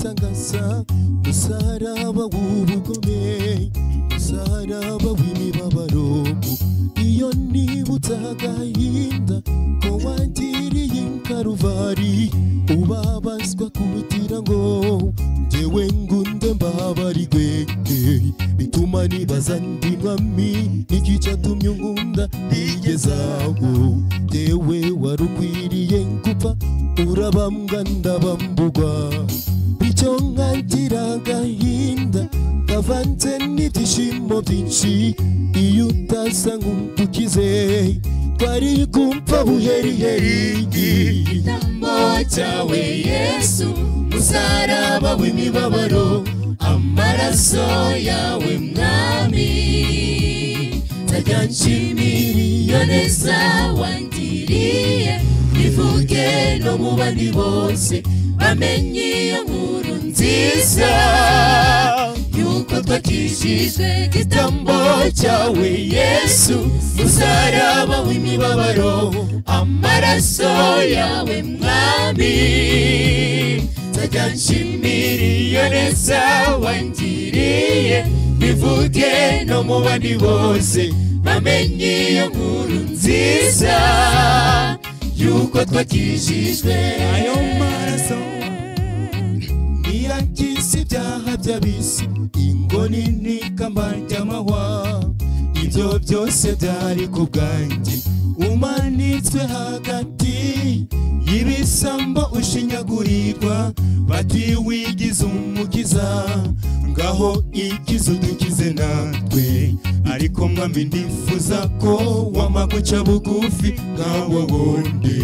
gitangaza musaraba w'ubugome musaraba w'imibabaro iyo nibutse agahinda ko wangiriye Karuvari ubabazwa kugira ngo jewe ngunde mbabarigwe bituma nibaza ndi mwami n'igicatumye ngunda bigezaho jewe warukwiriye gupfa urabambwa ndabambugwa bityo nkagira agahinda kavanze n'ibyishimo byinshi iyo utasa nk'umukize twari kumva buheriheri igitambo cyawe Yesu musaraba w'imibabaro amaraso yawe mwami nzajya nshimira iyo neza wangiriye bivuge no mu bandi bose bamenye iyo nkuru nziza yuko twakijijwe igitambo cyawe Yesu musaraba w'imibabaro amaraso yawe mwami nzajya nshimira iyo neza wangiriye bivuge no mu bandi bose bamenye iyo nkuru nziza yuko twakijijwe ayo maraso niyakiza ibyaha by'abisi ingoni n'ikamba ry'amahwa ibyo byose byari ku bwanjye umanitswe hagati y'ibisambo ushinyagurirwa bati wigize umukiza ngaho ikizo dukize natwe ariko mwami ndifuza ko wamaguca bugufi ngaho wundi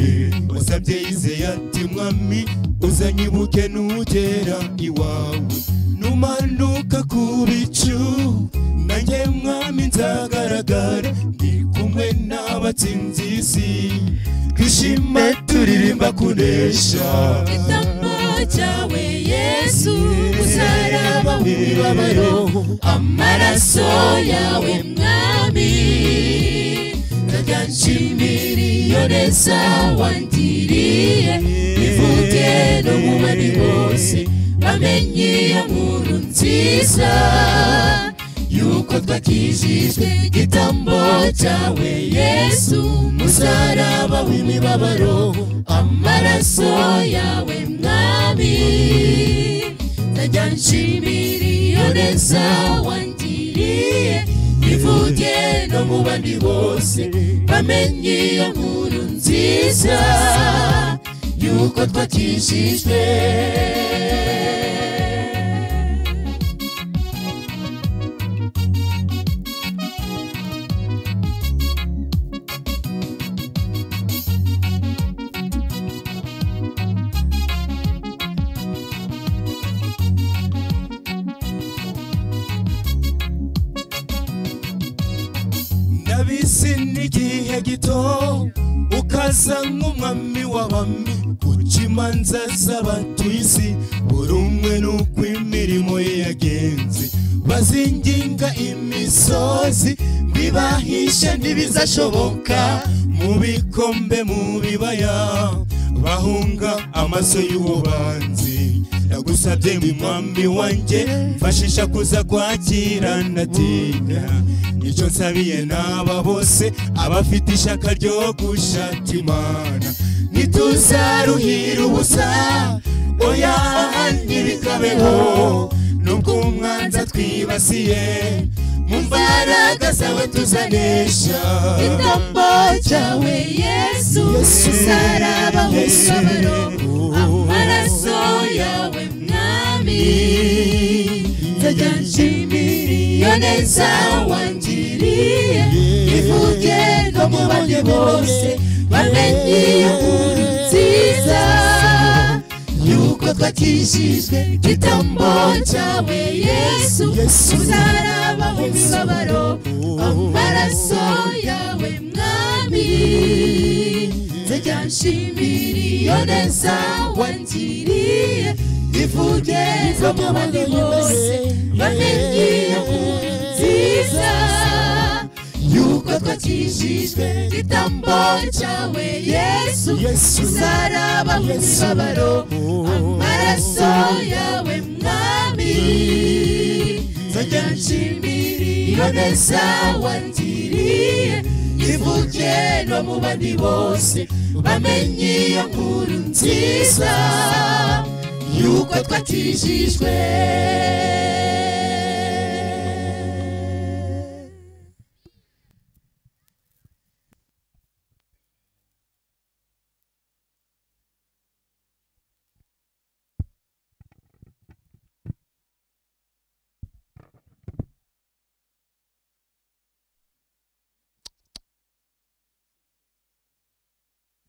wasabye Yizeye ati mwami uzanyibuke nugera iwawe numanuka ku bicu nanjye mwami nzagaragara ndi kumwe n'abatsinzi isi twishime turirimba kunesha igitambo cyawe Yesu musaraba w'imibabaro amaraso yawe mwami nzajya nshimira iyo neza wangiriye bivuge no mu bandi bose bamenye iyo nkuru nziza yuko twakijijwe igitambo cyawe Yesu musaraba w'imibabaro amaraso yawe mwami nzajya nshimira iyo neza wangiriye bivuge no mu bandi bose bamenye iyo nkuru nziza yuko twakijijwe nabisi n'igihe gito ukaza nk'umwami w'abami uca imanza z'abatuye isi buri umwe n'uko imirimo ye yagenze bazinginga imisozi bibahishe ntibizashoboka mu bikombe mu bibaya bahunga amaso y'ububanzi yagusabye mwami wanjye mfashisha kuza kwakira ndatinya icyo nsabiye n'aba bose abafite ishaka ryo gushaka Imana ntituzaruhira ubusa oya ntibikabeho nubwo umwanzi twibasiye mu mbaraga zawe tuzanesha igitambo cyawe Yesu musaraba w'imibabaro amaraso yawe mwami nzajya nshimira iyo neza wangiriye bivuge no mu bandi bose bamenye iyo nkuru nziza yuko twakijijwe igitambo cyawe Yesu musaraba w'imibabaro amaraso yawe mwami nzajya nshimira iyo neza wangiriye bivuge no mu bandi bose bamenye iyo nkuru nziza yuko twakijijwe igitambo cyawe Yesu musaraba w'imibabaro amaraso yawe nshimire iyo neza wangiriye ivuge no mu bandi bose bamenye iyo nkuru nziza yuko twakijijwe.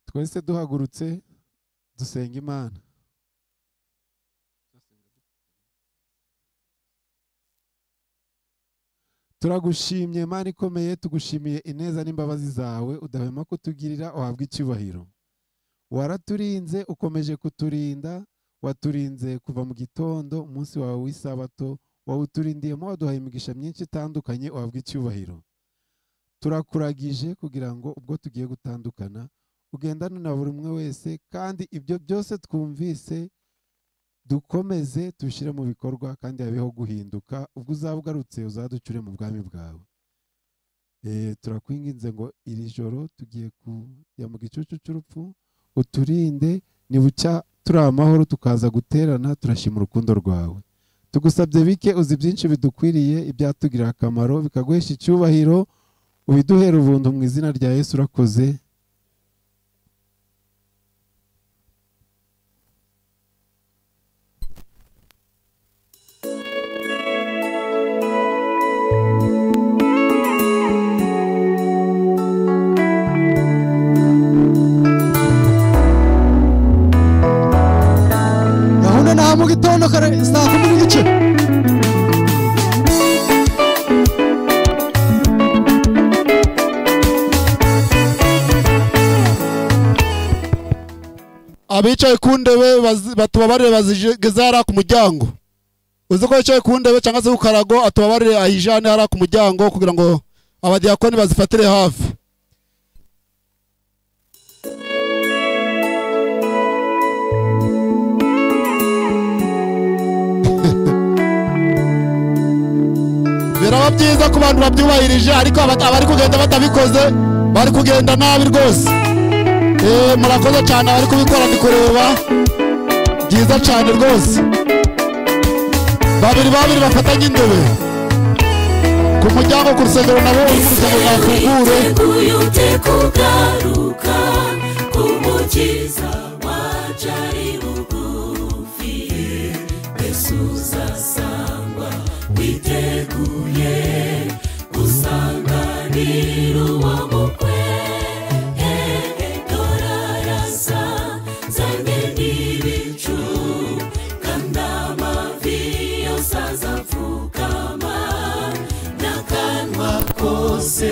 Twese duhagurutse dusenga Imana. Turagushimye Imana ikomeye, tugushimiye ineza n'imbabazi zawe udahwema kutugirira, uhabwe icyubahiro. Waraturinze, ukomeje kuturinda, waturinze kuva mu gitondo umunsi wawe w'isabato, wawuturindiyemo waduhaye imigisha myinshi itandukanye, uhabwe icyubahiro. Turakuragije kugira ngo ubwo tugiye gutandukana ugendane na buri umwe wese, kandi ibyo byose twumvise dukomeze tubishyire mu bikorwa, kandi habeho guhinduka. Ubwo uzaba ugarutse uzaducure mu bwami bwawe. Turakwinginze ngo iri joro tugiye kujya mu gicucu cy'urupfu, uturinde, nibucya turi amahoro tukaza guterana turashima urukundo rwawe. Tugusabye bike, uzi byinshi bidukwiriye, ibyatugirira akamaro bikaguhesha icyubahiro, ubiduhera ubuntu mu izina rya Yesu. Urakoze. Mu gitondo kare saa 10 n'igice abicaye ku ndebe batubabarire bazigeze hariya ku muryango. Uzi ko yicaye ku ndebe cyangwa se ku karago, atubabarire ayijane hariya ku muryango kugira ngo abadiyakoni bazifatire hafi. Biraba byiza ku bantu babyubahirije, ariko abari kugenda batabikoze bari kugenda nabi rwose. Murakoze cyane abari kubikora, ndi kureba byiza cyane rwose. Babiri bafatanye indebe ku muryango ku rusengero, nabo uri ku rusengero nafungure. Kugaruka kumukiza wajari bugufi, Yesu uzasangwa witeguye gusanganira uwo mukwe. Dorarasa zanye n'ibicu kandi amavi yose azapfukama n'akanwa kose